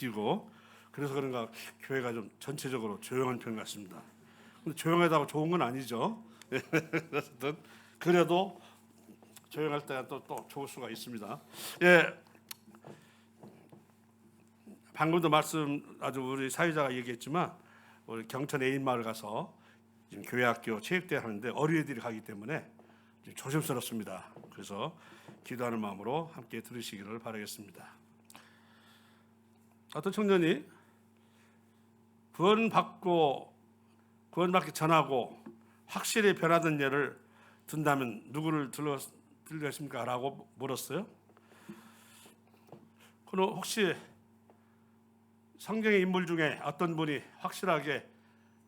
지고 그래서 그런가 교회가 좀 전체적으로 조용한 편 같습니다. 근데 조용하다고 좋은 건 아니죠. 어쨌든 그래도 조용할 때가 또 좋을 수가 있습니다. 예, 방금도 말씀 아주 우리 사회자가 얘기했지만 우리 경천 애인마을 가서 지금 교회학교 체육대회 하는데 어린이들이 가기 때문에 좀 조심스럽습니다. 그래서 기도하는 마음으로 함께 들으시기를 바라겠습니다. 어떤 청년이 구원받기 전하고 확실히 변화된 예를 든다면 누구를 들으십니까? 라고 물었어요. 그럼 혹시 성경의 인물 중에 어떤 분이 확실하게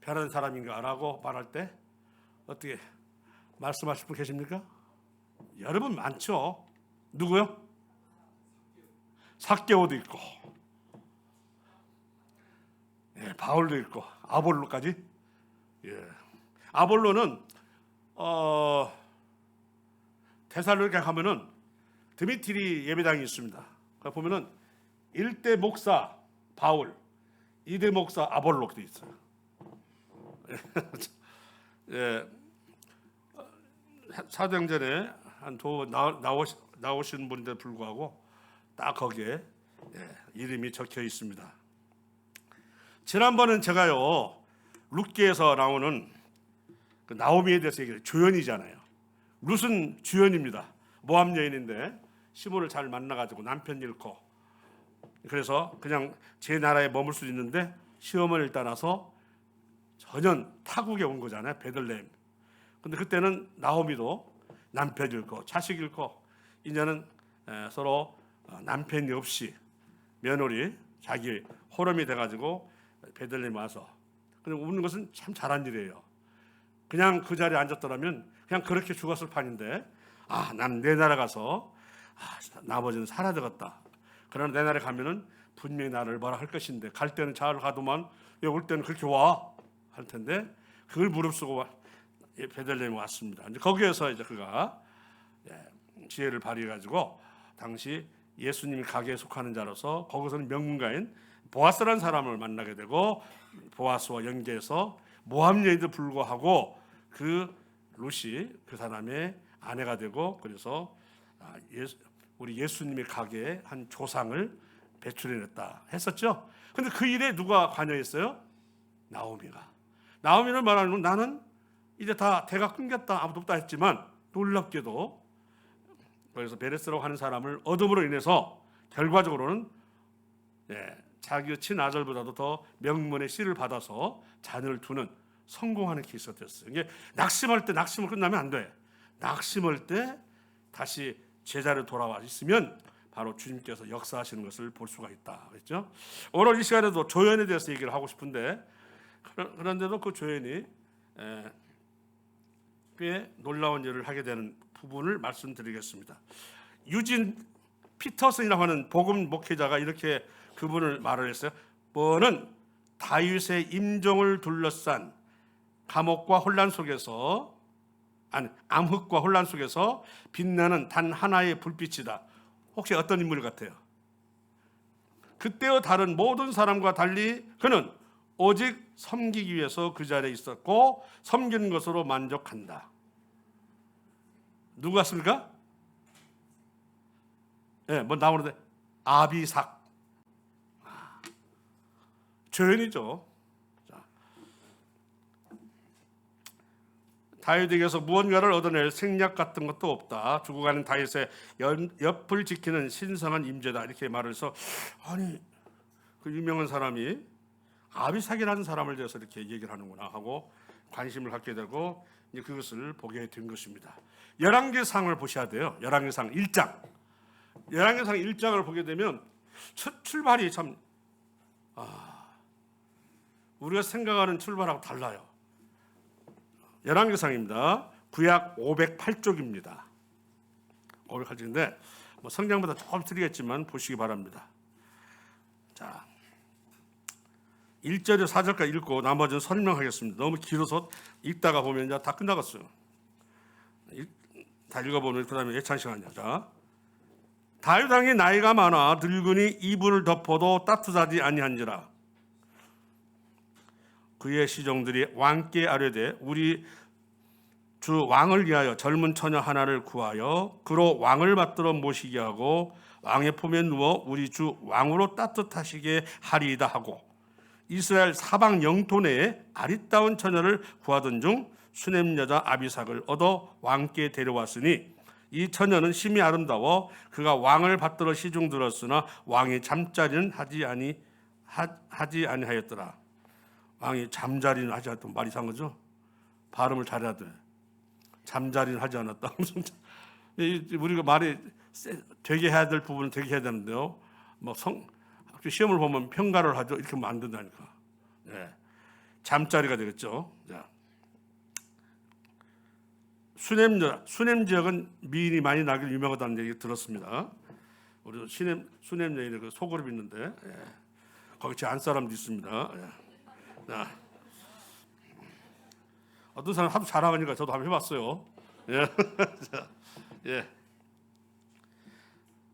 변한 사람인가? 라고 말할 때 어떻게 말씀하실 분 계십니까? 여러분 많죠. 누구요? 삭개오도 있고, 예, 바울도 있고, 아볼로까지. 예, 아볼로는 데살로니가 가면은 드미트리 예배당이 있습니다. 보면은 1대 목사 바울, 2대 목사 아볼로 돼 있어요. 예, 사도행전에 한 두 나오신 분인데 불구하고 딱 거기에 이름이 적혀 있습니다. 지난번은 제가요 룻기에서 나오는 그 나오미에 대해서 얘기해요. 조연이잖아요. 룻은 주연입니다. 모함 여인인데 시몬을 잘 만나가지고 남편 잃고 그래서 그냥 제 나라에 머물 수 있는데 시어머니를 따라서 전혀 타국에 온 거잖아요. 베들레헴. 근데 그때는 나오미도 남편 잃고 자식 잃고 이제는 서로 남편이 없이 며느리 자기 호름이 돼가지고 베들레헴 와서 근데 우는 것은 참 잘한 일이에요. 그냥 그 자리에 앉았더라면 그냥 그렇게 죽었을 판인데 난 내 나라 가서 나머지는 사라졌다. 그러나 내 나라에 가면은 분명히 나를 뭐라 할 것인데 갈 때는 잘 가더만 왜 올 때는 그렇게 와? 할 텐데 그걸 무릅쓰고 베들레헴에 왔습니다. 이제 거기에서 이제 그가 지혜를 발휘해 가지고 당시 예수님이 가게에 속하는 자로서 거기서는 명문가인 보아스라는 사람을 만나게 되고 보아스와 연계해서 모함 여인도 불구하고 그 룻이 그 사람의 아내가 되고 그래서 우리 예수님의 가게에 한 조상을 배출해냈다 했었죠. 근데 그 일에 누가 관여했어요? 나오미는 말하는 건 나는 이제 다 대가 끊겼다 아무도 없다 했지만 놀랍게도 그래서 베레스라고 하는 사람을 얻음으로 인해서 결과적으로는 자기 친아들보다도 더 명문의 씨를 받아서 자녀를 두는 성공하는 케이스가 됐어요. 이게 낙심할 때 낙심을 끝나면 안 돼. 낙심할 때 다시 제자로 돌아와 있으면 바로 주님께서 역사하시는 것을 볼 수가 있다. 그렇죠? 오늘 이 시간에도 조연에 대해서 얘기를 하고 싶은데 그런데도 그 조연이 꽤 놀라운 일을 하게 되는 부분을 말씀드리겠습니다. 유진 피터슨이라고 하는 복음 목회자가 이렇게 그분을 말을 했어요. 뭐는 다윗의 임종을 둘러싼 감옥과 혼란 속에서 암흑과 혼란 속에서 빛나는 단 하나의 불빛이다. 혹시 어떤 인물 같아요? 그때와 다른 모든 사람과 달리 그는 오직 섬기기 위해서 그 자리에 있었고 섬기는 것으로 만족한다. 누구 같습니까? 뭐 나오는데 아비삭. 조연이죠. 다윗에게서 무언가를 얻어낼 생략 같은 것도 없다. 죽어가는 다윗의 옆을 지키는 신성한 임재다. 이렇게 말을 해서 아니 그 유명한 사람이 아비삭이라는 사람을 대해서 이렇게 얘기를 하는구나 하고 관심을 갖게 되고 이제 그것을 보게 된 것입니다. 열왕기상을 보셔야 돼요. 열왕기상 1장. 열왕기상 1장을 보게 되면 첫 출발이 참 우리가 생각하는 출발하고 달라요. 열왕기상입니다. 구약 508쪽입니다. 508쪽인데 뭐 성경보다 조금 틀리겠지만 보시기 바랍니다. 자, 1절에 4절까지 읽고 나머지는 설명하겠습니다. 너무 길어서 읽다가 보면 이제 다 끝나갔어요. 다 읽어보면 그 다음에 예찬 시간이요. 자, 다윗 왕이 나이가 많아 늙으니 이불을 덮어도 따뜻하지 아니한지라. 그의 시종들이 왕께 아뢰되 우리 주 왕을 위하여 젊은 처녀 하나를 구하여 그로 왕을 받들어 모시게 하고 왕의 품에 누워 우리 주 왕으로 따뜻하시게 하리이다 하고 이스라엘 사방 영토 내에 아리따운 처녀를 구하던 중 수넴 여자 아비삭을 얻어 왕께 데려왔으니 이 처녀는 심히 아름다워 그가 왕을 받들어 시중 들었으나 왕이 잠자리는 하지 아니하였더라. 왕이 잠자리는 하지 않았던 말이 이상한 거죠. 발음을 잘해야 돼. 잠자리는 하지 않았다. 우리가 말이 되게 해야 될 부분은 되게 해야 되는데요. 뭐 학교 시험을 보면 평가를 하죠. 이렇게 하면 안 된다니까. 네. 잠자리가 되겠죠. 자. 수넴 지역은 미인이 많이 나길 유명하다는 얘기 들었습니다. 우리 수넴 여인의 그 소그룹이 있는데 거기 제 안 사람도 있습니다. 자. 어떤 사람 하도 잘하니까 저도 한번 해봤어요. 자,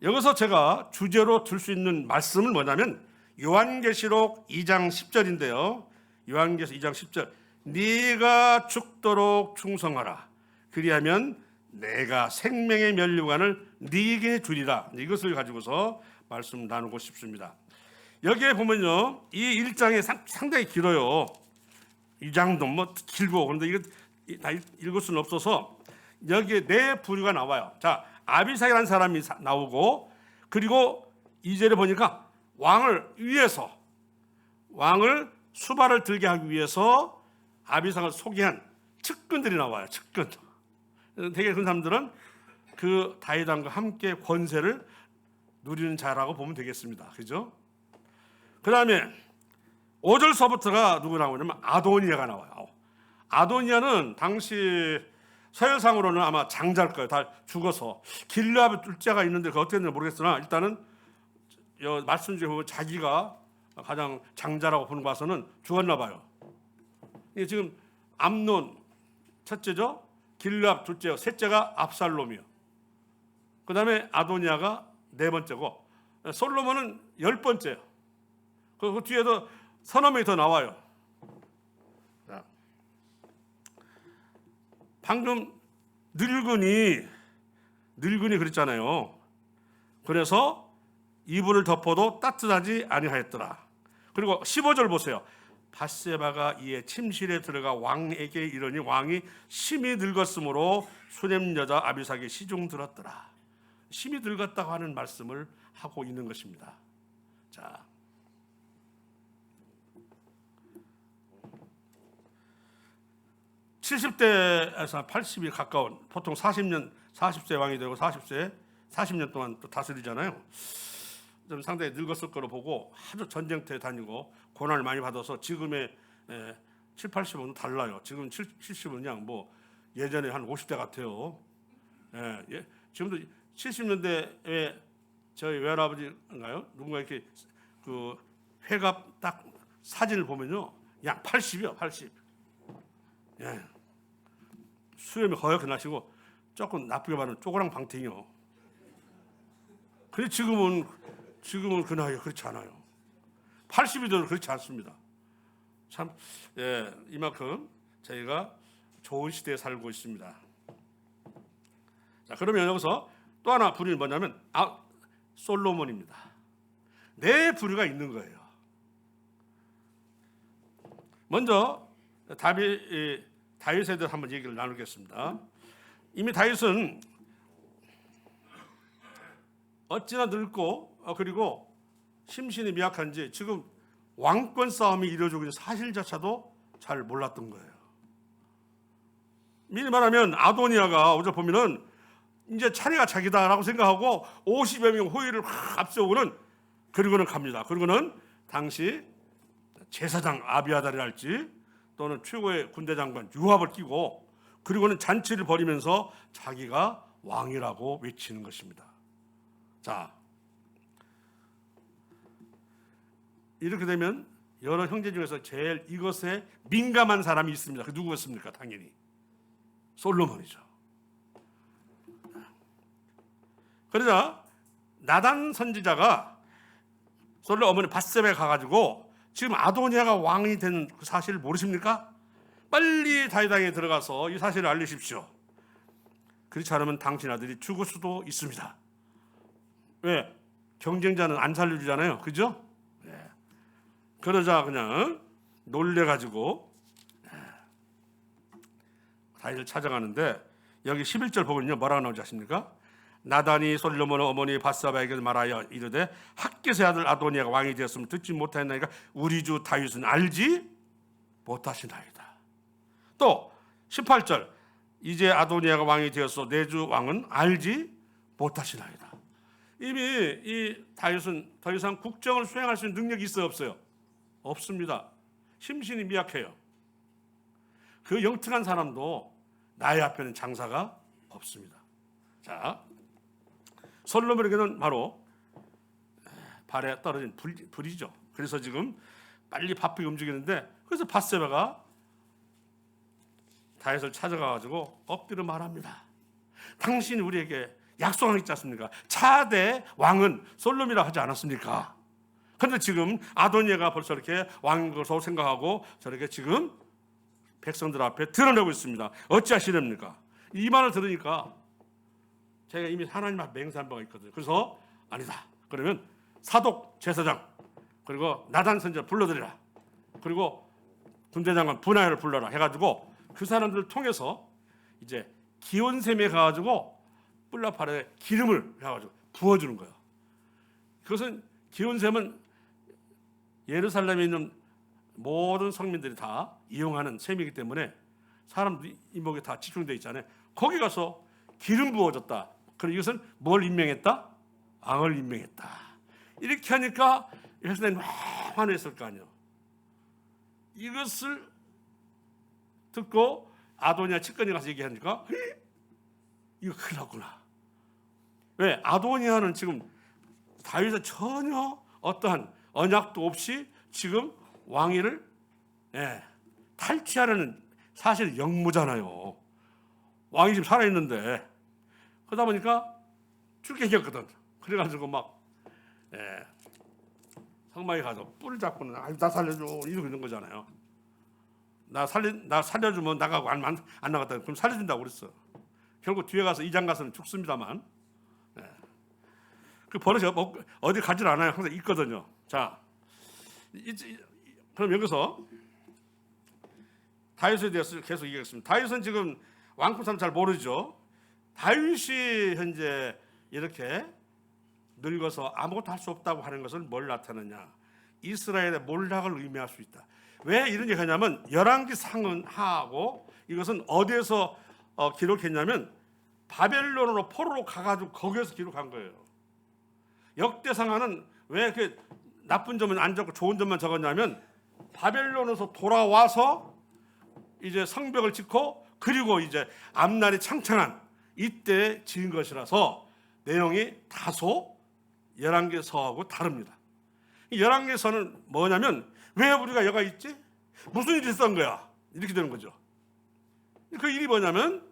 여기서 제가 주제로 들 수 있는 말씀은 뭐냐면 요한계시록 2장 10절인데요. 요한계시록 2장 10절 네가 죽도록 충성하라. 그리하면 내가 생명의 면류관을 네게 주리라. 이것을 가지고서 말씀 나누고 싶습니다. 여기에 보면요, 이 1장이 상당히 길어요. 2장도 뭐 길고, 그런데 이거 다 읽을 수는 없어서 여기에 네 부류가 나와요. 자, 아비삭이라는 사람이 나오고, 그리고 2절에 보니까 왕을 수발을 들게 하기 위해서 아비삭을 소개한 측근들이 나와요. 측근. 되게 그 사람들은 그 다윗 왕과 함께 권세를 누리는 자라고 보면 되겠습니다. 그죠? 그 다음에 5절서부터가 누구 나오냐면 아도니아가 나와요. 아도니아는 당시 서열상으로는 아마 장자일 거예요. 다 죽어서. 길르압의 둘째가 있는데 그거 어떻게 됐는지 모르겠으나 일단은 말씀 중에 보면 자기가 가장 장자라고 보는 거 봐서는 죽었나 봐요. 이게 지금 암논 첫째죠. 길르압 둘째, 셋째가 압살롬이요. 그 다음에 아도니아가 네 번째고 솔로몬은 10번째요. 그 뒤에도 서너 명이 더 나와요. 자, 방금 늙은이 그랬잖아요. 그래서 이불을 덮어도 따뜻하지 아니하였더라. 그리고 15절 보세요. 밧세바가 이에 침실에 들어가 왕에게 이르니 왕이 심히 늙었으므로 수넴 여자 아비삭이 시중 들었더라. 심히 늙었다고 하는 말씀을 하고 있는 것입니다. 자, (70대에서) 80이 가까운, 보통 40세 왕이 되고 40년 동안 또 다스리잖아요. 좀 상당히 늙었을 거로 보고 아주 전쟁터에 다니고 고난을 많이 받아서 지금의 7, 80은 달라요. 지금 70은 그냥 뭐 예전에 한 50대 같아요. 지금도 70년대에 저희 외할아버지인가요? 누군가 이렇게 그 회갑 딱 사진을 보면요, 약 80이요, 80. 수염이 허옇게 나시고 조금 나쁘게 말하면 쪼그랑 방탱이요. 근데 지금은 그 나이가 그렇지 않아요. 80이 돼도 그렇지 않습니다. 참, 이만큼 저희가 좋은 시대에 살고 있습니다. 자, 그러면 여기서 또 하나 부류는 뭐냐면 솔로몬입니다. 네 부류가 있는 거예요. 먼저 다윗에 대해서 한번 얘기를 나누겠습니다. 이미 다윗은 어찌나 늙고 그리고 심신이 미약한지 지금 왕권 싸움이 이루어지고 있는 사실조차도 잘 몰랐던 거예요. 미리 말하면 아도니아가 오늘 보면은 이제 차례가 자기다라고 생각하고 50여 명 호위를 확 앞세우고는 그리고는 갑니다. 그리고는 당시 제사장 아비아달이랄지 또는 최고의 군대 장관 요압을 끼고 그리고는 잔치를 벌이면서 자기가 왕이라고 외치는 것입니다. 자, 이렇게 되면 여러 형제 중에서 제일 이것에 민감한 사람이 있습니다. 그 누구였습니까? 당연히 솔로몬이죠. 그러자 나단 선지자가 솔로 어머니 밧세바에 가가지고 지금 아도니아가 왕이 된 그 사실을 모르십니까? 빨리 다윗왕에 들어가서 이 사실을 알리십시오. 그렇지 않으면 당신 아들이 죽을 수도 있습니다. 왜? 경쟁자는 안 살려주잖아요. 그죠? 네. 그러자 그냥 놀래가지고 다윗을 찾아가는데 여기 11절 보면요 뭐라고 나오지 않습니까? 나단이 솔로몬 어머니 밧세바에게 말하여 이르되 핫겟의 아들 아도니아가 왕이 되었으면 듣지 못하였나이까 우리 주 다윗은 알지 못하시나이다. 또 18절 이제 아도니아가 왕이 되었어 내 주 왕은 알지 못하시나이다. 이미 이 다윗은 더 이상 국정을 수행할 수 있는 능력이 있어요 없어요? 없습니다. 심신이 미약해요. 그 영특한 사람도 나의 앞에는 장사가 없습니다. 자, 솔로몬에게는 바로 발에 떨어진 불이죠. 그래서 지금 빨리 바쁘게 움직이는데 그래서 밧세바가 다윗을 찾아가가지고 엎드려 말합니다. 당신이 우리에게 약속한 게 있지 않습니까? 차대 왕은 솔로몬이라 하지 않았습니까? 그런데 지금 아도니아가 벌써 이렇게 왕인 것으로 생각하고 저렇게 지금 백성들 앞에 드러내고 있습니다. 어찌하시렵니까? 이 말을 들으니까 제가 이미 하나님 앞에 맹세한 바가 있거든요. 그래서 아니다. 그러면 사독 제사장 그리고 나단 선지자 불러들이라. 그리고 군대장관 분하야를 불러라 해가지고 그 사람들을 통해서 이제 기온샘에 가가지고 뿔나팔에 기름을 해가지고 부어주는 거예요. 그것은 기온샘은 예루살렘에 있는 모든 성민들이 다 이용하는 셈이기 때문에 사람들 이목에 다 집중되어 있잖아요. 거기 가서 기름 부어줬다. 그리고 이것은 뭘 임명했다? 왕을 임명했다. 이렇게 하니까 예루살렘이 막 환호했을 거 아니에요. 이것을 듣고 아도니아 측근이 가서 얘기하니까 이거 큰일 났구나. 왜? 아도니아는 지금 다윗에 전혀 어떠한 언약도 없이 지금 왕위를 탈취하려는 사실 영무잖아요. 왕이 지금 살아있는데 그러다 보니까 죽게 생겼거든. 그래가지고 막 성막에 가서 뿔을 잡고는 나 살려줘 이러고 있는 거잖아요. 나 살려주면 나가고 안 나갔다 그럼 살려준다고 그랬어. 결국 뒤에 가서 이장 가서는 죽습니다만 그 버릇이 어디 가질 않아요. 항상 있거든요. 자, 그럼 여기서 다윗에 대해서 계속 얘기하겠습니다. 다윗은 지금 왕권참 잘 모르죠. 다윗이 현재 이렇게 늙어서 아무것도 할 수 없다고 하는 것은 뭘 나타내냐? 이스라엘의 몰락을 의미할 수 있다. 왜 이런 얘기하냐면 열왕기상은 하하고 이것은 어디에서 기록했냐면 바벨론으로 포로로 가가지고 거기에서 기록한 거예요. 역대상하는 왜 이렇게 나쁜 점은 안 적고 좋은 점만 적었냐면 바벨론에서 돌아와서 이제 성벽을 짓고 그리고 이제 앞날이 창창한 이때 지은 것이라서 내용이 다소 열왕기서하고 다릅니다. 열왕기서는 뭐냐면 왜 우리가 여가 있지? 무슨 일이 있었던 거야? 이렇게 되는 거죠. 그 일이 뭐냐면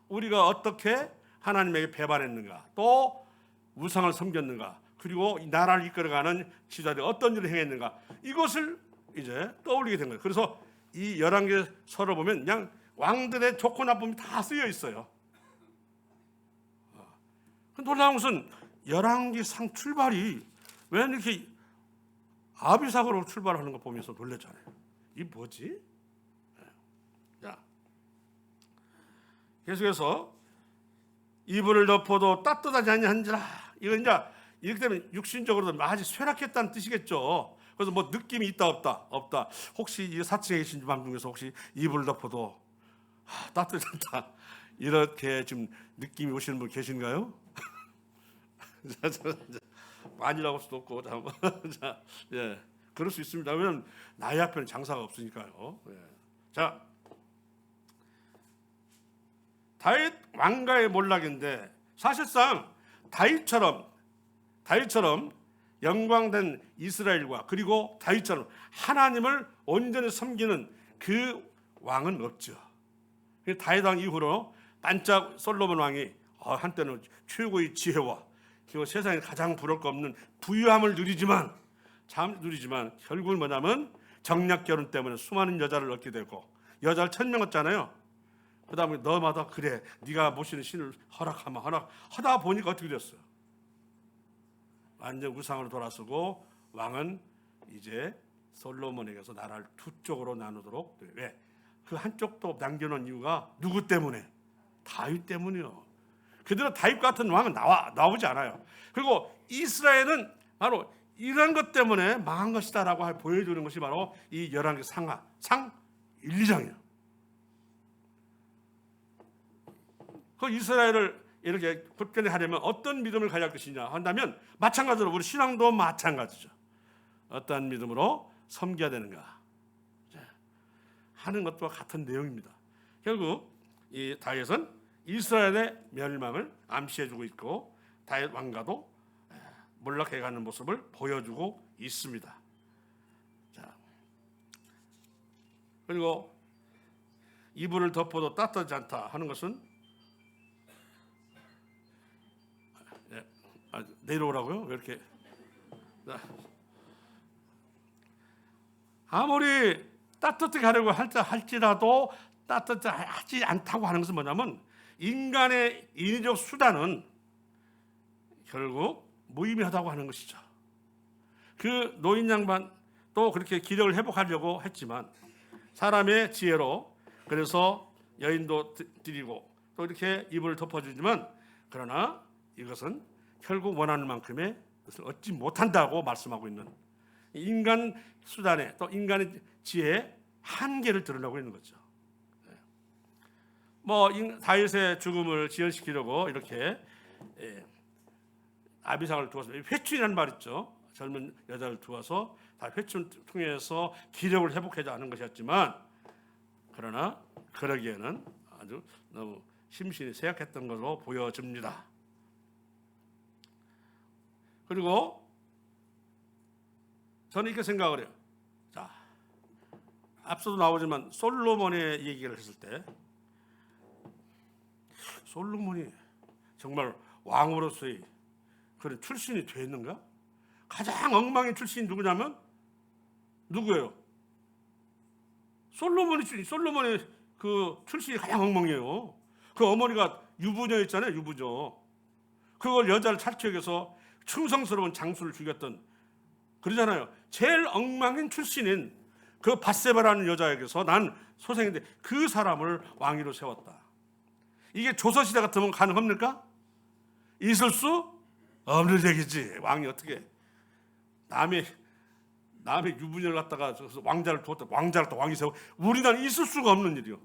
우리가 어떻게 하나님에게 배반했는가, 또 우상을 섬겼는가, 그리고 이 나라를 이끌어가는 지도자들이 어떤 일을 행했는가, 이것을 이제 떠올리게 된 거예요. 그래서 이 열왕기서를 보면 그냥 왕들의 좋고 나쁨이 다 쓰여 있어요. 놀라운 것은 열왕기상 출발이 왜 이렇게 아비삭으로 출발하는 거 보면서 놀랐잖아요. 이 뭐지? 자, 계속해서 이불을 덮어도 따뜻하지 아니한지라. 이거 이제 이렇게 되면 육신적으로도 아주 쇠락했다는 뜻이겠죠. 그래서 뭐 느낌이 있다 없다. 혹시 이 사층에 계신 분 중에서 혹시 이불을 덮어도 따뜻하다 이렇게 지금 느낌이 오시는 분 계신가요? 아니라고 할 수도 없고 자, 예, 그럴 수 있습니다. 왜냐하면 나의 앞에는 장사가 없으니까요. 예. 자, 다윗 왕가의 몰락인데 사실상 다윗처럼 영광된 이스라엘과 그리고 다윗처럼 하나님을 온전히 섬기는 그 왕은 없죠. 다윗 왕 이후로 반짝 솔로몬 왕이 한때는 최고의 지혜와 그 세상에 가장 부러울 거 없는 부유함을 누리지만 결국은 뭐냐면 정략 결혼 때문에 수많은 여자를 얻게 되고 여자를 1000명 얻잖아요. 그 다음에 너마다 그래 네가 모시는 신을 허락하면 하다 보니까 어떻게 됐어요? 완전 우상으로 돌아서고 왕은 이제 솔로몬에게서 나라를 두 쪽으로 나누도록. 왜? 그 한쪽도 남겨놓은 이유가 누구 때문에? 다윗 때문이요. 그대로 다윗 같은 왕은 나오지 않아요. 그리고 이스라엘은 바로 이런 것 때문에 망한 것이다라고 보여주는 것이 바로 이 열왕기 상 1, 2장이에요. 그 이스라엘을 이렇게 굳건히 하려면 어떤 믿음을 가질 것이냐 한다면 마찬가지로 우리 신앙도 마찬가지죠. 어떠한 믿음으로 섬겨야 되는가 하는 것과 같은 내용입니다. 결국 이 다윗은 이스라엘의 멸망을 암시해주고 있고 다윗 왕가도 몰락해가는 모습을 보여주고 있습니다. 자, 그리고 이불을 덮어도 따뜻하지 않다 하는 것은 내려오라고요? 왜 이렇게? 아무리 따뜻하게 하려고 할지라도 따뜻하지 않다고 하는 것은 뭐냐면 인간의 인위적 수단은 결국 무의미하다고 하는 것이죠. 그 노인 양반도 그렇게 기력을 회복하려고 했지만 사람의 지혜로 그래서 여인도 드리고 또 이렇게 이불을 덮어주지만 그러나 이것은 결국 원하는 만큼의 것을 얻지 못한다고 말씀하고 있는 인간 수단에 또 인간의 지혜의 한계를 드러내고 있는 거죠. 다윗의 죽음을 지연시키려고 이렇게 아비삭을 두어서 회춘이라는 말 있죠. 젊은 여자를 두어서 다 회춘 통해서 기력을 회복하지 않은 것이었지만 그러나 그러기에는 아주 너무 심신이 쇠약했던 것으로 보여집니다. 그리고 저는 이렇게 생각을 해요. 자, 앞서도 나오지만 솔로몬의 얘기를 했을 때 솔로몬이 정말 왕으로서의 그런 출신이 되었는가? 가장 엉망인 출신이 누구냐면 누구예요? 솔로몬의 그 출신이 가장 엉망이에요. 그 어머니가 유부녀였잖아요. 유부녀. 그걸 여자를 착취하기 위해서 충성스러운 장수를 죽였던 그러잖아요. 제일 엉망인 출신인 그 밧세바라는 여자에게서 난 소생인데 그 사람을 왕위로 세웠다. 이게 조선시대 같으면 가능합니까? 있을 수 없는 얘기지. 왕이 어떻게 남의 유부녀를 갖다가 왕자를 두었다. 왕자를 또 왕이 세워. 우리나라는 있을 수가 없는 일이요.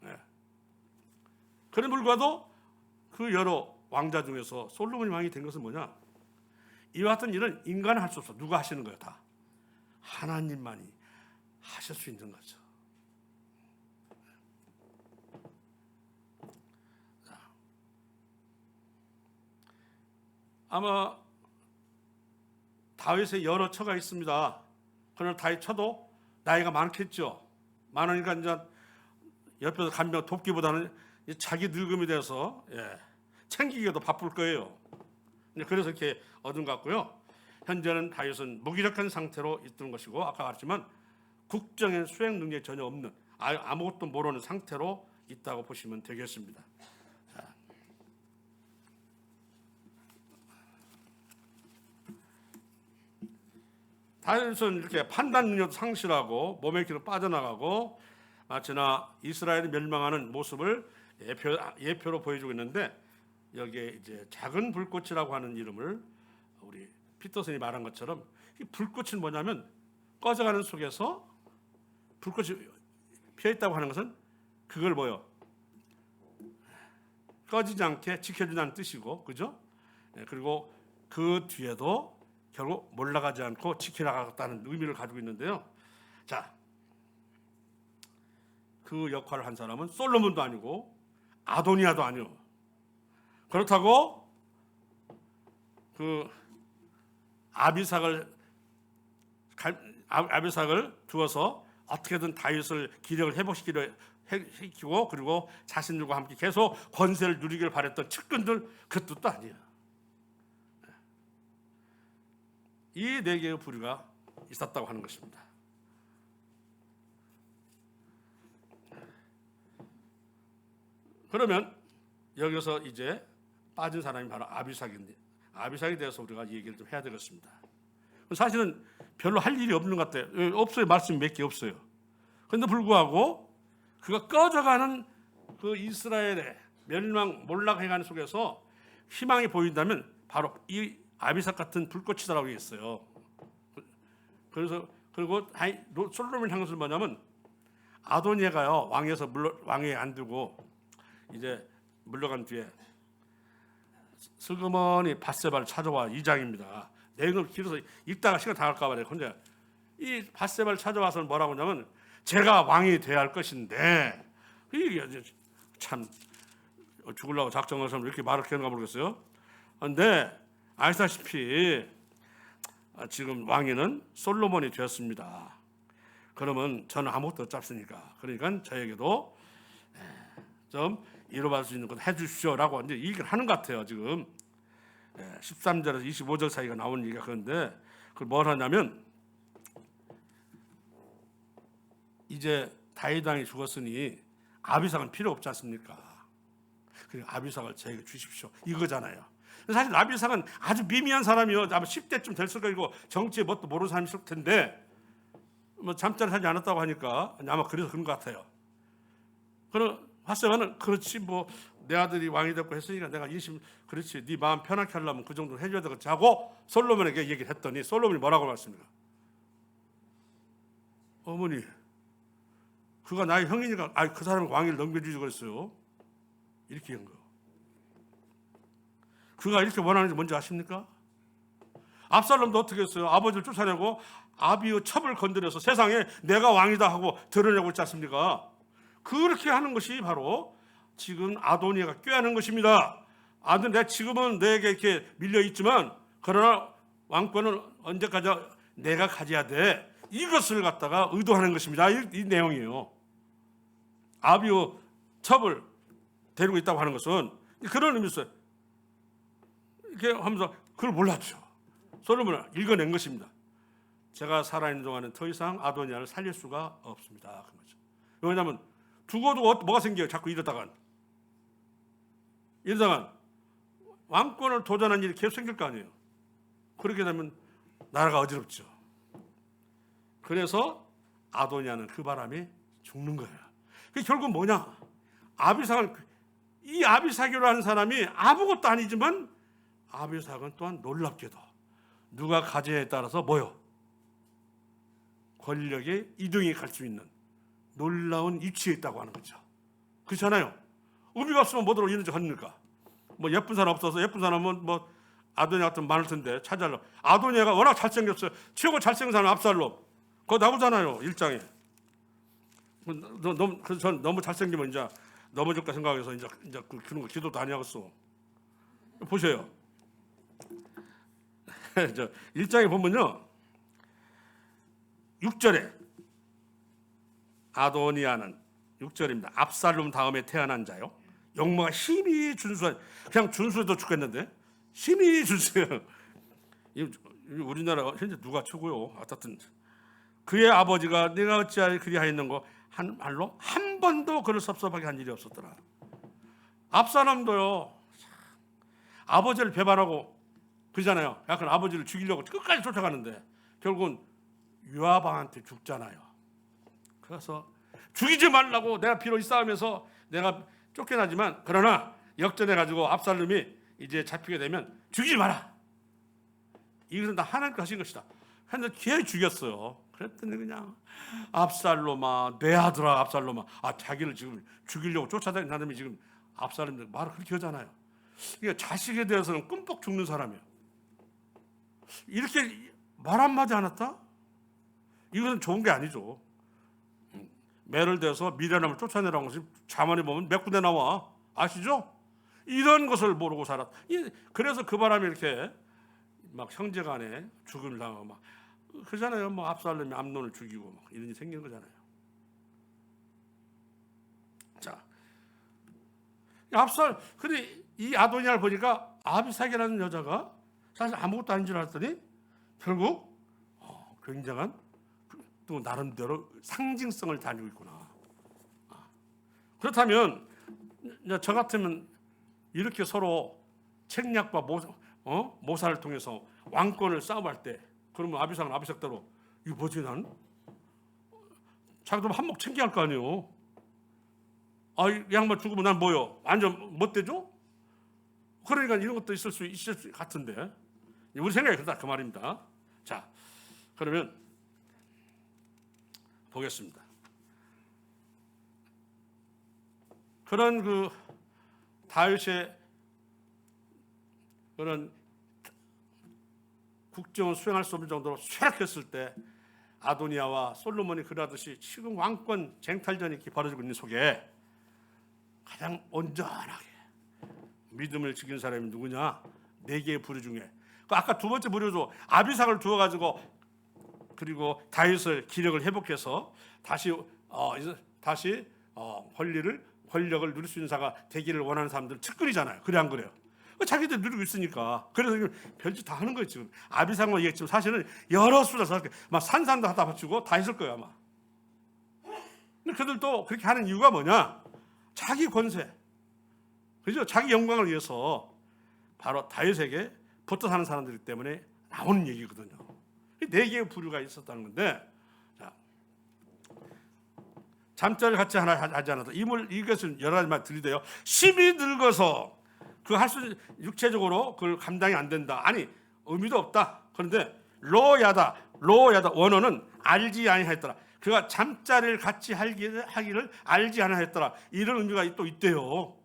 네. 그런 불과도 그 여러 왕자 중에서 솔로몬이 왕이 된 것은 뭐냐? 이와 같은 일은 인간은 할 수 없어. 누가 하시는 거예요? 다 하나님만이 하실 수 있는 거죠. 아마 다윗의 여러 처가 있습니다. 그러나 다윗 처도 나이가 많겠죠. 많으니까 이제 옆에서 간병 돕기보다는 자기 늙음이 돼서 챙기기도 바쁠 거예요. 그래서 이렇게 얻은 것 같고요. 현재는 다윗은 무기력한 상태로 있던 것이고 아까 말했지만 국정의 수행 능력이 전혀 없는 아무것도 모르는 상태로 있다고 보시면 되겠습니다. 자. 다윗은 이렇게 판단 능력도 상실하고 몸의 길로 빠져나가고 마치나 이스라엘이 멸망하는 모습을 예표로 보여주고 있는데 여기에 이제 작은 불꽃이라고 하는 이름을 우리 피터슨이 말한 것처럼 이 불꽃은 뭐냐면 꺼져가는 속에서 불꽃이 피어 있다고 하는 것은 그걸 꺼지지 않게 지켜준다는 뜻이고, 그죠? 그리고 그 뒤에도 결국 몰락하지 않고 지켜나가겠다는 의미를 가지고 있는데요. 자, 그 역할을 한 사람은 솔로몬도 아니고 아도니아도 아니요. 그렇다고 그 아비삭을 두어서 어떻게든 다윗을 기력을 회복시키고 그리고 자신들과 함께 계속 권세를 누리길 바랬던 측근들 그 뜻도 아니에요. 이 네 개의 부류가 있었다고 하는 것입니다. 그러면 여기서 이제 빠진 사람이 바로 아비삭인데, 아비삭에 대해서 우리가 얘기를 좀 해야 되겠습니다. 사실은 별로 할 일이 없는 것 같아요. 없어요. 말씀이 몇 개 없어요. 그런데 불구하고 그가 꺼져가는 그 이스라엘의 멸망 몰락해가는 속에서 희망이 보인다면 바로 이 아비삭 같은 불꽃이다라고 했어요. 그래서 그리고 솔로몬 향수를 뭐냐면 아도니아가요 왕에서 왕에 안 두고 이제 물러간 뒤에 슬그머니 밧세바를 찾아와 2장입니다. 내용을 길어서 읽다가 시간 다 갈까 봐요. 혼자 이 밧세바를 찾아와서 뭐라고 하냐면 제가 왕이 돼야 할 것인데 이게 참 죽으려고 작정해서 이렇게 말을 하는가 모르겠어요. 그런데 아시다시피 지금 왕위는 솔로몬이 되었습니다. 그러면 저는 아무것도 못 잡으니까 그러니까 저에게도 좀 이뤄받을 수 있는 것 해주십시오라고 이제 얘기를 하는 것 같아요. 지금 13절에서 25절 사이가 나온 얘기가 그런데 그걸 뭘 하냐면 이제 다윗 왕이 죽었으니 아비삭은 필요 없지 않습니까? 그러니까 아비삭을 저에게 주십시오 이거잖아요. 사실 아비삭은 아주 미미한 사람이요. 아마 10대쯤 됐을 거고 정치에 뭣도 모르는 사람이 있을 텐데 뭐 잠자리 하지 않았다고 하니까 아마 그래서 그런 것 같아요. 그럼 밧세바는 그렇지 뭐 내 아들이 왕이 됐고 했으니까 내가 그렇지 네 마음 편하게 하려면 그 정도 해줘야 되겠지 하고 솔로몬에게 얘기를 했더니 솔로몬이 뭐라고 말했습니까? 어머니 그가 나의 형이니까 그 사람을 왕위를 넘겨주지 그랬어요. 이렇게 한 거예요. 그가 이렇게 원하는지 뭔지 아십니까? 압살롬도 어떻게 했어요? 아버지를 쫓아내고 아비의 첩을 건드려서 세상에 내가 왕이다 하고 드러내고 있지 않습니까? 그렇게 하는 것이 바로 지금 아도니아가 꾀하는 것입니다. 내가 지금은 내게 이렇게 밀려 있지만 그러나 왕권은 언제까지 내가 가져야 돼. 이것을 갖다가 의도하는 것입니다. 이 내용이에요. 아비의 첩을 데리고 있다고 하는 것은 그런 의미였어요. 이렇게 하면서 그걸 몰랐죠. 솔로몬은 읽어낸 것입니다. 제가 살아있는 동안은 더 이상 아도니아를 살릴 수가 없습니다. 그런 거죠. 왜냐하면 두고도 뭐가 생겨요. 자꾸 이러다간 왕권을 도전하는 일이 계속 생길 거 아니에요. 그렇게 되면 나라가 어지럽죠. 그래서 아도니아는 그 바람에 죽는 거예요. 그게 결국 뭐냐? 이 아비삭이라는 사람이 아무것도 아니지만 아비삭은 또한 놀랍게도 누가 가지냐에 따라서 뭐요? 권력의 이동이 갈 수 있는 놀라운 위치에 있다고 하는 거죠. 그렇잖아요. 의미가 없으면 뭐더러 이런 짓 합니까? 뭐 예쁜 사람 없어서 예쁜 사람은 뭐 아도니아 같은 많을 텐데 찾아려. 아도니아가 워낙 잘생겼어요. 최고 잘생긴 사람 압살롬. 그거 나오잖아요. 1장에. 그래서 전 너무 잘생기면 이제 넘어질까 생각해서 이제 그런 거 기도도 안 하겠어. 보세요. 1장에 보면요. 6절에 아도니아는 6절입니다. 압살롬 다음에 태어난 자요. 용모가 힘이 준수한 그냥 준수해도 죽겠는데 힘이 준수해요. 우리나라 현재 누가 최고요? 어떻든 그의 아버지가 내가 어찌하여 그리하였는고 한 말로 한 번도 그를 섭섭하게 한 일이 없었더라. 압살롬도요. 아버지를 배반하고 그러잖아요. 약간 아버지를 죽이려고 끝까지 쫓아가는데 결국은 요압왕한테 죽잖아요. 그래서 죽이지 말라고 내가 비록 이 싸움에서 내가 쫓겨나지만 그러나 역전해가지고 압살롬이 이제 잡히게 되면 죽이지 마라. 이것은 다 하나님께서 하신 것이다. 근데 걔 죽였어요. 그랬더니 그냥 압살롬아 내 아들아 압살롬아 자기를 지금 죽이려고 쫓아다니는 사람이 지금 압살롬 말을 그렇게 하잖아요. 이게 자식에 대해서는 끔뻑 죽는 사람이에요. 이렇게 말 한마디 안 했다? 이것은 좋은 게 아니죠. 매를 대서 미련함을 쫓아내라는 것이 자문에 보면 몇 군데 나와. 아시죠? 이런 것을 모르고 살았다. 그래서 그 바람에 이렇게 막 형제간에 죽음을 당하고 막 그러잖아요. 뭐 압살롬이 암논을 죽이고 막 이런 일이 생기는 거잖아요. 자, 근데 이 아도니아를 보니까 아비삭이라는 여자가 사실 아무것도 아닌 줄 알았더니 결국 굉장한 또 나름대로 상징성을 다니고 있구나. 그렇다면 저 같으면 이렇게 서로 책략과 모사를 통해서 왕권을 싸움할 때, 그러면 아비삭은 아비삭대로 이거 뭐지 난? 자기도 한몫 챙겨야 할 거 아니에요. 이 양반 죽으면 난 뭐요? 완전 못되죠? 그러니까 이런 것도 있을 수 같은데 우리 생각이 그렇다 그 말입니다. 자, 그러면 보겠습니다. 그런 그 다윗의 그런 국정을 수행할 수 없는 정도로 쇠락했을 때 아도니아와 솔로몬이 그러하듯이 지금 왕권 쟁탈전이 이렇게 벌어지고 있는 속에 가장 온전하게 믿음을 지킨 사람이 누구냐? 4개의 부류 중에 아까 두 번째 부류도 아비삭을 두어가지고 그리고 다윗을 기력을 회복해서 다시 권력을 누릴 수 있는 자가 되기를 원하는 사람들은 측근이잖아요. 그래 안 그래요? 자기들 누리고 있으니까. 그래서 별짓 다 하는 거예요. 지금 아비삭만 얘기했지만 사실은 여러 수다 막 산산도 하다 바치고 다 했을 거예요 아마. 근데 그들도 그렇게 하는 이유가 뭐냐? 자기 권세, 그죠? 자기 영광을 위해서 바로 다윗에게 붙어 사는 사람들이기 때문에 나오는 얘기거든요. 4개의 부류가 있었다는 건데, 자, 잠자리를 같이 하지 않아도 이것은 여러 가지 말 들리대요. 심히 늙어서 그 할 수 육체적으로 그걸 감당이 안 된다. 아니 의미도 없다. 그런데 로야다 원어는 알지 아니하였더라. 그가 잠자리를 같이 하기를 알지 아니하였더라. 이런 의미가 또 있대요.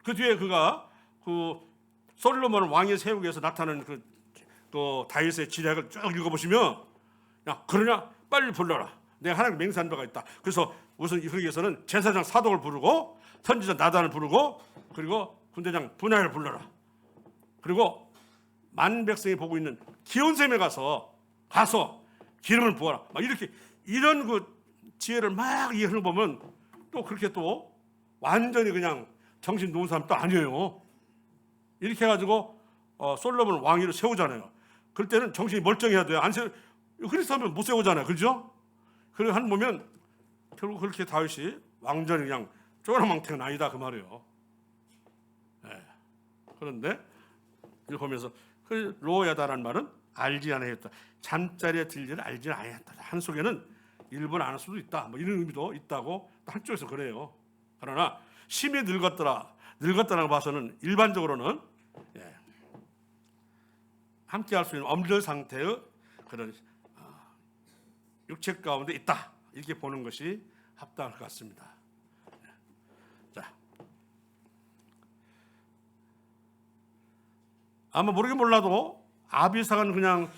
그 뒤에 그가 그 솔로몬을 왕위에 세우기 위해서 나타나는 그 다윗의 지략을 쭉 읽어보시면, 야 그러냐 빨리 불러라. 내가 하나님 맹세한 바가 있다. 그래서 우선 그러기 위해서는 제사장 사독을 부르고 선지자 나단을 부르고 그리고 군대장 분야를 불러라. 그리고 만 백성이 보고 있는 기온샘에 가서 기름을 부어라. 막 이렇게 이런 그 지혜를 막 이해하는 거 보면 또 그렇게 또 완전히 그냥 정신 놓은 사람 또 아니에요. 이렇게 해가지고 솔로몬을 왕위로 세우잖아요. 그럴 때는 정신이 멀쩡해야 돼요. 안 세우 그렇게 하면 못 세우잖아요. 그렇죠? 그래 한 보면 결국 그렇게 다윗이 왕전이 그냥 쪼랑망태는 아니다 그 말이에요. 네. 그런데 이걸 보면서 그 로야다라는 말은 알지 아니하였다. 잠자리에 들 일을 알지 아니하였다. 한 속에는 일부는 안 할 수도 있다. 뭐 이런 의미도 있다고 한쪽에서 그래요. 그러나 심히 늙었다라고 봐서는 일반적으로는 함께 할 수 있는 엄절 상태의 그런 육체 가운데 있다. 이렇게 보는 것이 합당할 것 같습니다. 자, 아마 모르긴 몰라도 아비삭은 그냥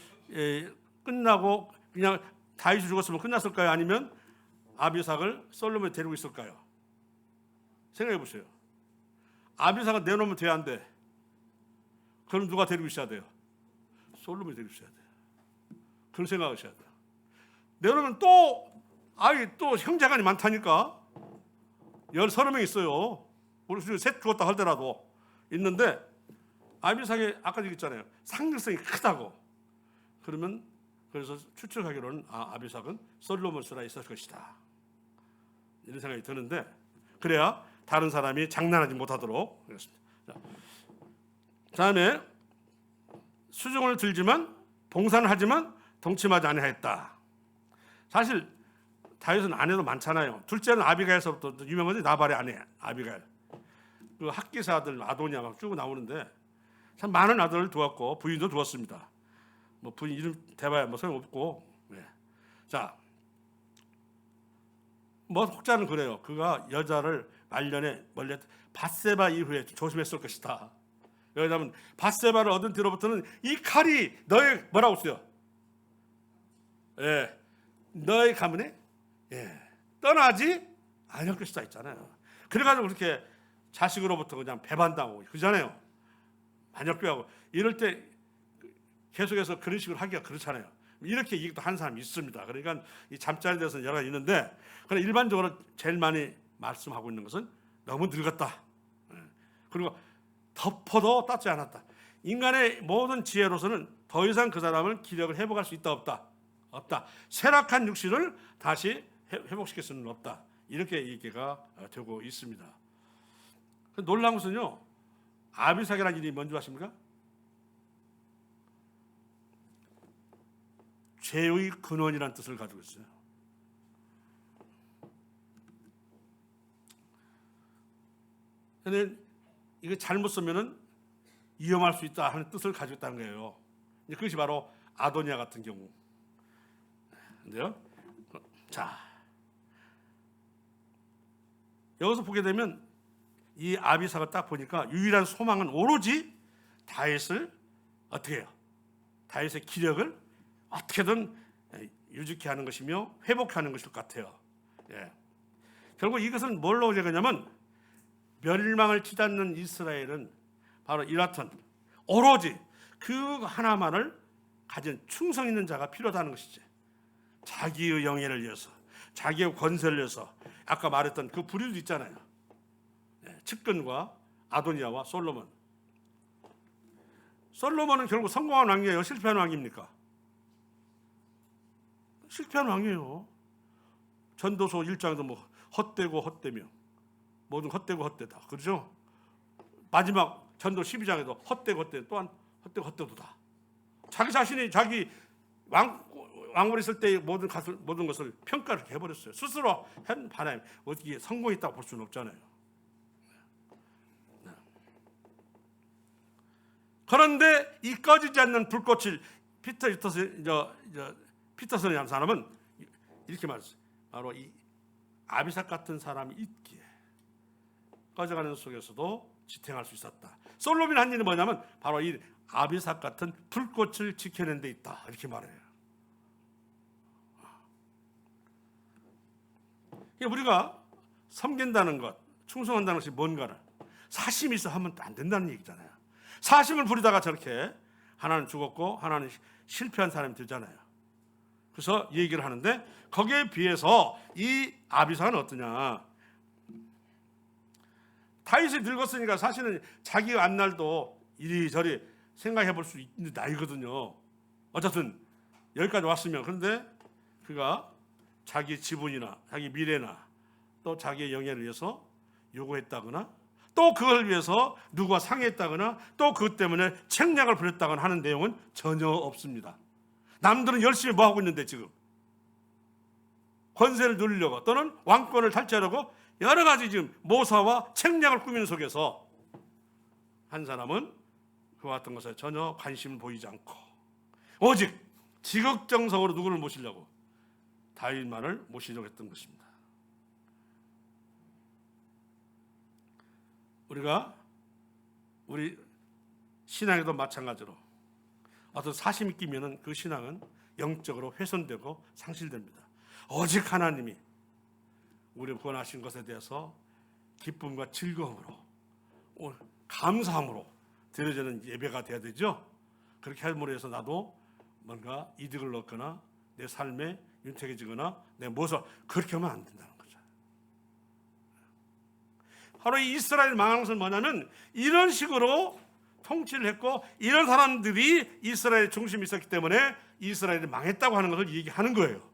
끝나고 그냥 다윗이 죽었으면 끝났을까요? 아니면 아비삭을 솔로몬이 데리고 있을까요? 생각해 보세요. 아비삭은 내놓으면 돼야 안 돼. 그럼 누가 데리고 있어야 돼요? 솔로몬이 데리고 있어야 돼요. 그런 생각을 하셔야 돼요. 내놓으면 또 형제간이 많다니까. 30명 있어요. 우리 셋 죽었다 하더라도 있는데 아비삭이 아까 얘기했잖아요. 상징성이 크다고. 그러면 그래서 추측하기로는 아비삭은 솔로몬 수라에 있을 것이다. 이런 생각이 드는데 그래야 다른 사람이 장난하지 못하도록 그렇습니다. 다음에 수종을 들지만 봉사는 하지만 동침하지 아니하였다. 사실 다윗은 아내도 많잖아요. 둘째는 아비가일서부터 유명한 건 나발의 아내 아비가일. 그 학기사 아들 아도니아 막 쭉 나오는데 참 많은 아들을 두었고 부인도 두었습니다. 뭐 부인 이름 대봐야 뭐 소용없고. 네. 자, 뭐 혹자는 그래요. 그가 여자를 말년에 멀리 밧세바 이후에 조심했을 것이다. 왜냐하면 밧세바를 얻은 뒤로부터는 이 칼이 너의 뭐라고 써요? 너의 가문에 떠나지 아니할 것이다 있잖아요. 그래가지고 그렇게 자식으로부터 그냥 배반당하고 그러잖아요. 반역교하고 이럴 때 계속해서 그런 식으로 하기가 그렇잖아요. 이렇게 얘기도 하는 사람이 있습니다. 그러니까 이 잠자리에 대해서는 여러 가지 있는데 그러나 일반적으로 제일 많이 말씀하고 있는 것은 너무 늙었다. 그리고 덮어도 닦지 않았다. 인간의 모든 지혜로서는 더 이상 그 사람을 기력을 회복할 수 있다 없다? 없다. 쇠락한 육신을 다시 회복시킬 수는 없다. 이렇게 얘기가 되고 있습니다. 놀라운 것은요, 아비삭이라는 이름이 뭔지 아십니까? 죄의 근원이라는 뜻을 가지고 있어요. 근데 이거 잘못 쓰면은 위험할 수 있다 하는 뜻을 가지고 있다는 거예요. 그것이 바로 아도니아 같은 경우. 근데요, 자, 여기서 보게 되면 이 아비삭을 딱 보니까 유일한 소망은 오로지 다윗을 어떻게 해요? 다윗의 기력을 어떻게든 유지케 하는 것이며 회복하는 것일 것 같아요. 예. 결국 이것은 뭘로 되겠냐면 멸망을 치닫는 이스라엘은 바로 이렇던 오로지 그 하나만을 가진 충성 있는 자가 필요하다는 것이지. 자기의 영예를 위해서, 자기의 권세를 위해서, 아까 말했던 그 부류도 있잖아요. 측근과 아도니아와 솔로몬. 솔로몬은 결국 성공한 왕이에요? 실패한 왕입니까? 실패한 왕이에요. 전도서 1장에도 뭐 헛되고 헛되며 모든 헛되고 헛되다. 그렇죠? 마지막 전도 12장에도 헛되고 헛되 또한 헛되고 헛되도다. 자기 자신이 자기 왕으로 있을 때의 모든 것을 평가를 해버렸어요. 스스로 한 하나님 어떻게 성공했다고 볼 수는 없잖아요. 그런데 이 꺼지지 않는 불꽃을 피터슨이라는 사람은 이렇게 말했어요. 바로 이 아비삭 같은 사람이 있기에 꺼져가는 속에서도 지탱할 수 있었다. 솔로몬이 한 일은 뭐냐면 바로 이 아비삭 같은 불꽃을 지켜낸 데 있다. 이렇게 말해요. 우리가 섬긴다는 것, 충성한다는 것이 뭔가를 사심이 있어 하면 안 된다는 얘기잖아요. 사심을 부리다가 저렇게 하나는 죽었고 하나는 실패한 사람이 되잖아요. 그래서 얘기를 하는데 거기에 비해서 이 아비삭은 어떠냐? 다윗이 늙었으니까 사실은 자기 앞날도 이리저리 생각해 볼 수 있는 나이거든요. 어쨌든 여기까지 왔으면. 그런데 그가 자기 지분이나 자기 미래나 또 자기의 영예를 위해서 요구했다거나 또 그걸 위해서 누구와 상의했다거나 또 그것 때문에 책략을 부렸다거나 하는 내용은 전혀 없습니다. 남들은 열심히 뭐 하고 있는데 지금 권세를 누리려고 또는 왕권을 탈취하려고 여러 가지 지금 모사와 책략을 꾸미는 속에서 한 사람은 그와 같은 것에 전혀 관심을 보이지 않고 오직 지극정성으로 누구를 모시려고 다윗만을 모시려고 했던 것입니다. 우리 신앙에도 마찬가지로 어떤 사심이 끼면은 그 신앙은 영적으로 훼손되고 상실됩니다. 오직 하나님이 우리를 구원하신 것에 대해서 기쁨과 즐거움으로 감사함으로 드려지는 예배가 돼야 되죠. 그렇게 함으로 해서 나도 뭔가 이득을 얻거나 내 삶에 윤택해지거나 내 무엇을 그렇게 하면 안 된다는 거죠. 바로 이 이스라엘 망한 것은 뭐냐면 이런 식으로 통치를 했고 이런 사람들이 이스라엘 중심이 있었기 때문에 이스라엘이 망했다고 하는 것을 얘기하는 거예요.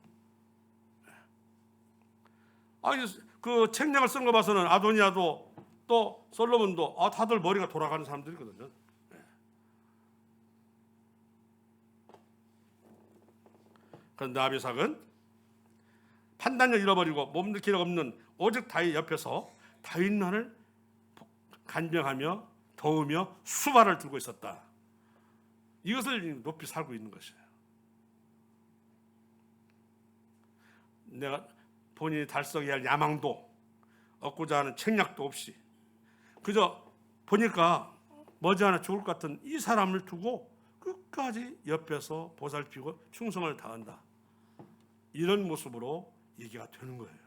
그 책략을 쓴 거 봐서는 아도니아도 또 솔로몬도 다들 머리가 돌아가는 사람들이거든요. 그런데 아비삭은 판단력 잃어버리고 몸들 기력 없는 오직 다윗 옆에서 다윗만을 간병하며 도우며 수발을 들고 있었다. 이것을 높이 살고 있는 것이에요. 내가 본인이 달성해야 할 야망도 얻고자 하는 책략도 없이 그저 보니까 머지않아 죽을 것 같은 이 사람을 두고 끝까지 옆에서 보살피고 충성을 다한다. 이런 모습으로 얘기가 되는 거예요.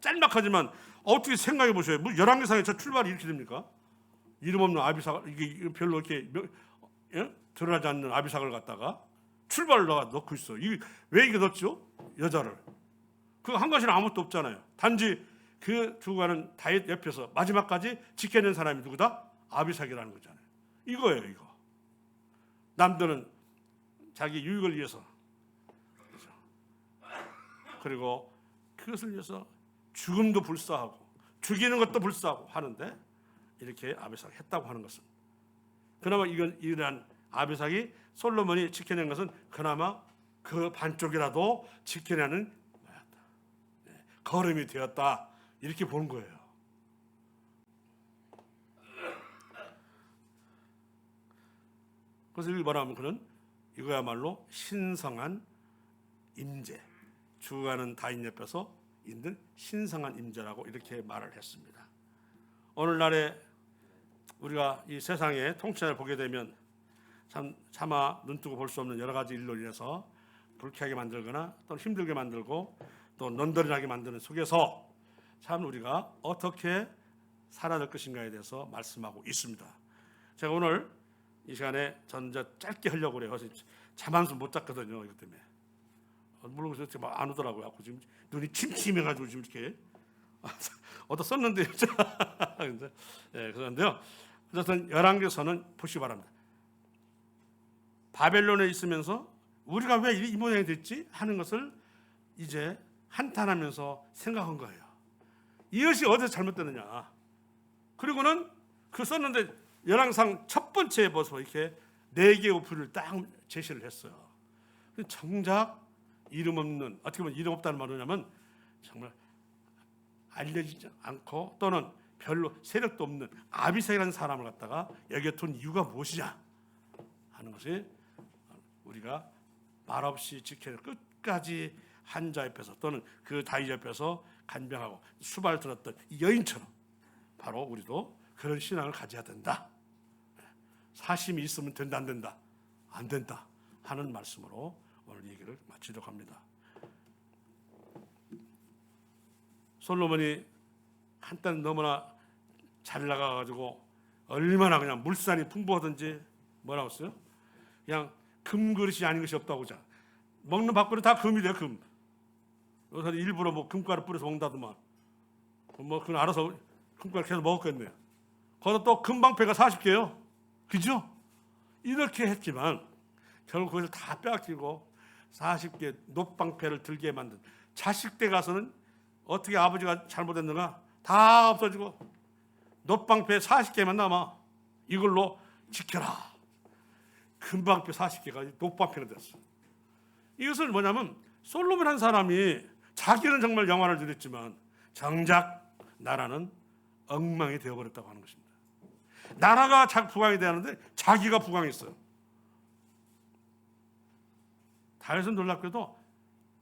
짤막하지만 어떻게 생각해 보셔요. 뭐 열왕기상에 저 출발이 이렇게 됩니까? 이름 없는 아비삭, 이게 별로 이렇게 드러나지 않는 아비삭을 갖다가 출발을 넣고 있어. 이게 왜 이게 넣었죠? 여자를. 그 한 가지는 아무것도 없잖아요. 단지 그 두고가는 다윗 옆에서 마지막까지 지켜낸 사람이 누구다? 아비삭이라는 거잖아요. 이거예요, 이거. 남들은 자기 유익을 위해서, 그렇죠? 그리고 그것을 위해서 죽음도 불사하고 죽이는 것도 불사하고 하는데 이렇게 아비삭이 했다고 하는 것은, 그나마 이러한 아비삭이 솔로몬이 지켜낸 것은 그나마 그 반쪽이라도 지켜내는 걸음이 되었다, 이렇게 보는 거예요. 그래서 말하면 그는 이거야말로 신성한 임재, 죽어가는 다윗 옆에서 있는 신성한 임재라고 이렇게 말을 했습니다. 오늘날에 우리가 이 세상의 통치를 보게 되면 차마 눈뜨고 볼 수 없는 여러 가지 일로 인해서 불쾌하게 만들거나 또 힘들게 만들고 또 넌더리하게 만드는 속에서 참 우리가 어떻게 살아야 될 것인가에 대해서 말씀하고 있습니다. 제가 오늘 이 시간에 전자 짧게 하려고 그래요. 그래서 잠 한숨 못 잤거든요, 이것 때문에. 물론 그렇게 막 안 오더라고요. 지금 눈이 침침해가지고 지금 이렇게 어디다 썼는데요. 네, 그런데요. 어쨌든 열왕기서는 보시기 바랍니다. 바벨론에 있으면서 우리가 왜 이 모양이 됐지 하는 것을 이제 한탄하면서 생각한 거예요. 이것이 어디서 잘못됐느냐. 그리고는 그 썼는데 열왕상 첫 번째 벌써 이렇게 4개의 오표를 딱 제시를 했어요. 정작 이름 없는, 어떻게 보면 이름 없다는 말은 뭐냐면 정말 알려지지 않고 또는 별로 세력도 없는 아비삭이라는 사람을 갖다가 여기에 둔 이유가 무엇이냐 하는 것이 우리가 말없이 지켜낼 끝까지 한 자 옆에서 또는 그 다윗 옆에서 간병하고 수발을 들었던 이 여인처럼 바로 우리도 그런 신앙을 가져야 된다. 사심이 있으면 된다, 안 된다? 안 된다 하는 말씀으로 오늘 얘기를 마치도록 합니다. 솔로몬이 한때는 너무나 잘 나가가지고 얼마나 그냥 물산이 풍부하든지 뭐라고 했어요? 그냥 금그릇이 아닌 것이 없다고 하자. 먹는 밥그릇 다 금이 돼요, 금. 여기서 일부러 뭐 금가루 뿌려서 먹는다더만. 뭐 그건 알아서 금가루 계속 먹었겠네요. 거기다 또 금방패가 40개요. 그죠? 이렇게 했지만 결국 그것을 다 빼앗기고 40개 놋방패를 들게 만든 자식 때 가서는 어떻게 아버지가 잘못했는가 다 없어지고 놋방패 40개만 남아. 이걸로 지켜라. 금방패 40개가 놋방패가 됐어. 이것은 뭐냐면 솔로몬 한 사람이 자기는 정말 영화를 누렸지만 정작 나라는 엉망이 되어버렸다고 하는 것입니다. 나라가 부강이 되었는데 자기가 부강했어요. 다윗은 놀랍게도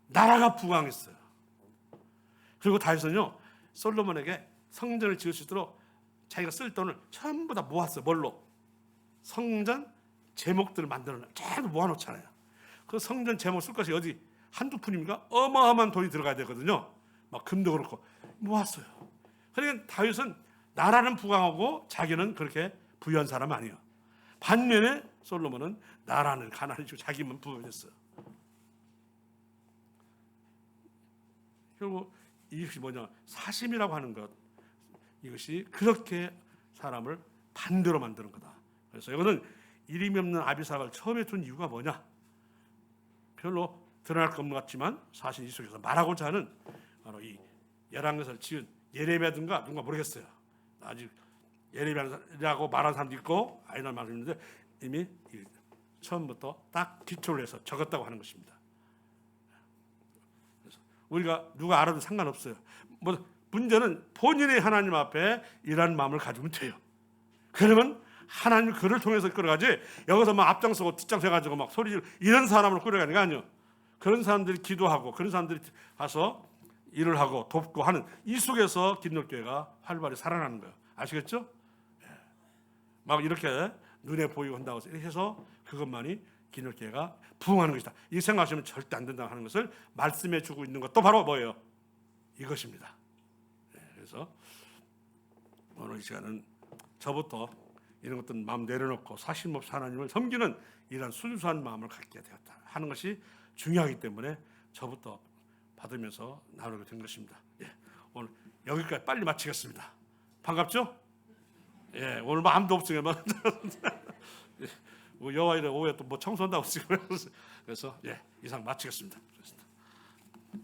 나라가 부강했어요. 그리고 다윗은요 솔로몬에게 성전을 지을 수 있도록 자기가 쓸 돈을 전부 다 모았어요. 뭘로? 성전 제목들을 만들어놔. 전부 모아놓잖아요. 그 성전 제목 쓸 것이 어디 한두 푼입니까? 어마어마한 돈이 들어가야 되거든요. 막 금도 그렇고 모았어요. 그러니까 다윗은 나라는 부강하고 자기는 그렇게 부유한 사람 아니에요. 반면에 솔로몬은 나라는 가난해지고 자기만 부유했어요. 결국 이것이 뭐냐? 사심이라고 하는 것, 이것이 그렇게 사람을 반대로 만드는 거다. 그래서 이거는 이름이 없는 아비삭을 처음에 둔 이유가 뭐냐? 별로 드러날 것 같지만 사실 이 속에서 말하고자 하는 바로 이 열왕기서를 지은 예레미야든가 누가 모르겠어요. 아직 예레미야라고 말하는 사람도 있고 아니라는 말도 있는데 이미 처음부터 딱 기초를 해서 적었다고 하는 것입니다. 그래서 우리가 누가 알아도 상관없어요. 뭐 문제는 본인의 하나님 앞에 이런 마음을 가지면 돼요. 그러면 하나님 그를 통해서 끌어가지 여기서 막 앞장서고 뒷장서 가지고 막 소리 지르고 이런 사람을 끌어가는 게 아니에요. 그런 사람들이 기도하고 그런 사람들이 가서 일을 하고 돕고 하는 이 속에서 기독교회가 활발히 살아나는 거예요. 아시겠죠? 예. 막 이렇게 눈에 보이고 한다고 해서 그것만이 기독교회가 부흥하는 것이다. 이 생각하시면 절대 안 된다고 하는 것을 말씀해 주고 있는 것도 바로 뭐예요? 이것입니다. 예. 그래서 오늘 이 시간은 저부터 이런 것들 마음 내려놓고 사심 없이 하나님을 섬기는 이런 순수한 마음을 갖게 되었다 하는 것이 중요하기 때문에 저부터 받으면서 나누게 된 것입니다. 예, 오늘 여기까지 빨리 마치겠습니다. 반갑죠? 예, 오늘 뭐 아무도 없으면 예, 여와 이래 오후에 또 뭐 청소한다고 지금 그래서 예 이상 마치겠습니다.